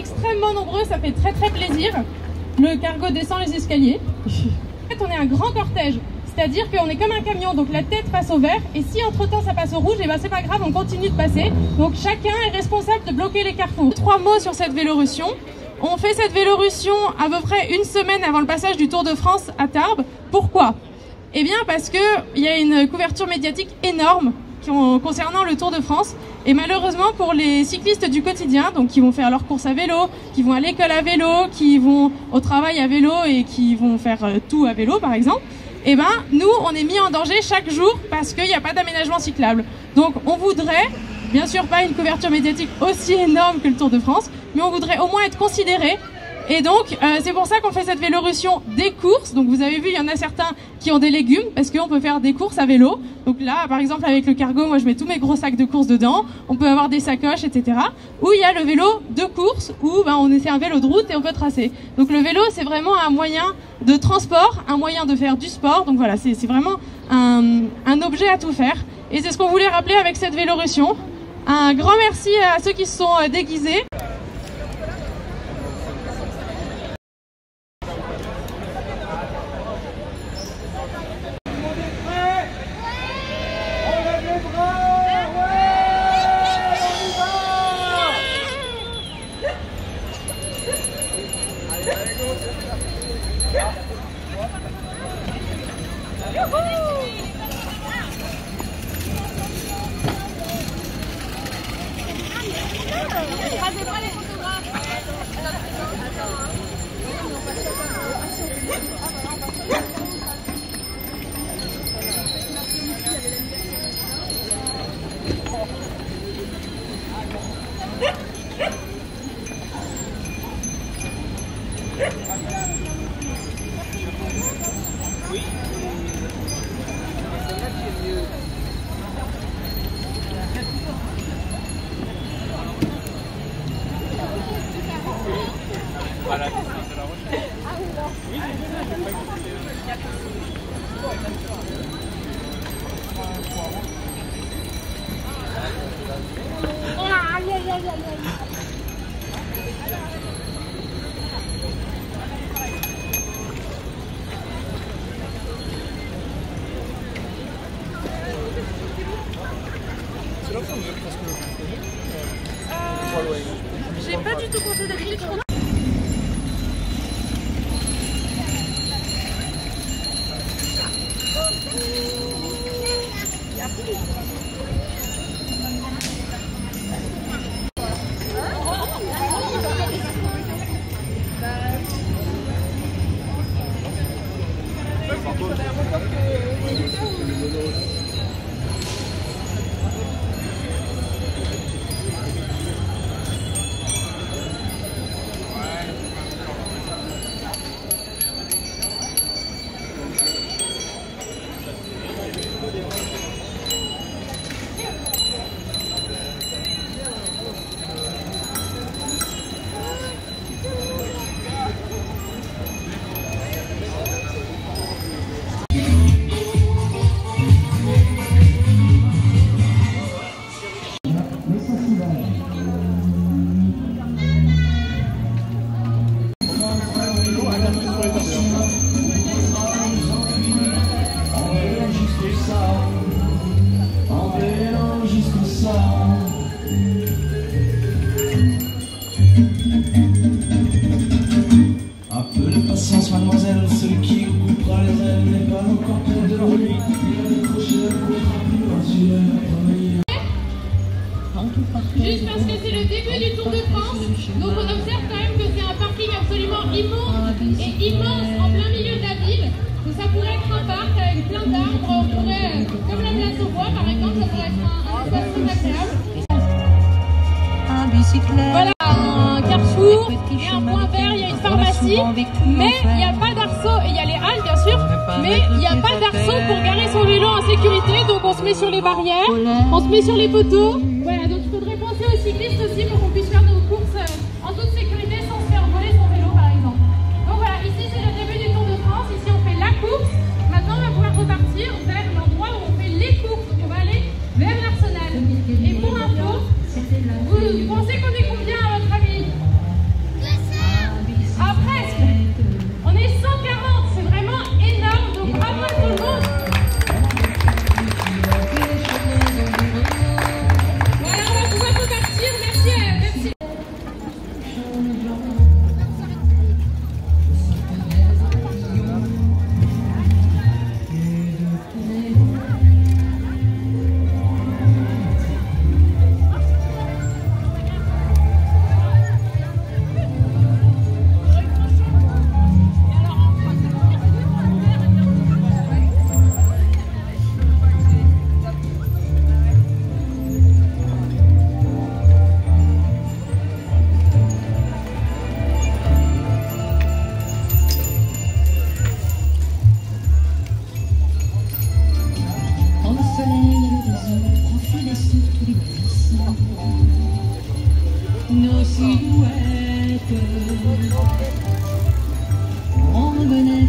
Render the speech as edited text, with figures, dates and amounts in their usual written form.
extrêmement nombreux, ça fait très très plaisir. Le cargo descend les escaliers. En fait, on est un grand cortège, c'est-à-dire qu'on est comme un camion, donc la tête passe au vert, et si entre-temps ça passe au rouge, et ben c'est pas grave, on continue de passer. Donc chacun est responsable de bloquer les carrefours. 3 mots sur cette Vélorussion. On fait cette Vélorussion à peu près une semaine avant le passage du Tour de France à Tarbes. Pourquoi? Eh bien parce qu'il y a une couverture médiatique énorme concernant le Tour de France. Et malheureusement pour les cyclistes du quotidien, donc qui vont faire leurs courses à vélo, qui vont à l'école à vélo, qui vont au travail à vélo et qui vont faire tout à vélo par exemple, eh ben nous on est mis en danger chaque jour parce qu'il n'y a pas d'aménagement cyclable. Donc on voudrait, bien sûr pas une couverture médiatique aussi énorme que le Tour de France, mais on voudrait au moins être considéré. Et donc c'est pour ça qu'on fait cette Vélorussion des courses. Donc vous avez vu, il y en a certains qui ont des légumes parce qu'on peut faire des courses à vélo. Donc là par exemple avec le cargo, moi je mets tous mes gros sacs de courses dedans. On peut avoir des sacoches, etc. Ou il y a le vélo de course où on essaie un vélo de route et on peut tracer. Donc le vélo c'est vraiment un moyen de transport, un moyen de faire du sport. Donc voilà, c'est vraiment un objet à tout faire. Et c'est ce qu'on voulait rappeler avec cette Vélorussion. Un grand merci à ceux qui se sont déguisés. J'ai pas du tout compté d'habitude. Juste parce que c'est le début du Tour de France, donc on observe quand même que c'est un parking absolument immense et immense en plein milieu de la ville. Donc ça pourrait être un parc avec plein d'arbres, on pourrait, comme la place au bois par exemple, ça pourrait être un espace très agréable. Un bicyclette. Voilà, un carrefour, il y a un point vert, il y a une pharmacie, mais il n'y a pas d'arceau, et il y a les halles bien sûr, mais il n'y a pas d'arceau pour garer son vélo en sécurité, donc on se met sur les barrières, on se met sur les poteaux. Voilà, donc il faudrait penser aux cyclistes aussi pour qu'on puisse faire nos courses en toute sécurité sans se faire voler son vélo par exemple. Donc voilà, ici c'est le début du Tour de France, ici on fait la course, maintenant on va pouvoir repartir vers l'endroit où on fait les courses, donc on va aller vers l'Arsenal. Et pour info, vous pensez qu'on est combien à votre avis? nos silhouettes. On revenait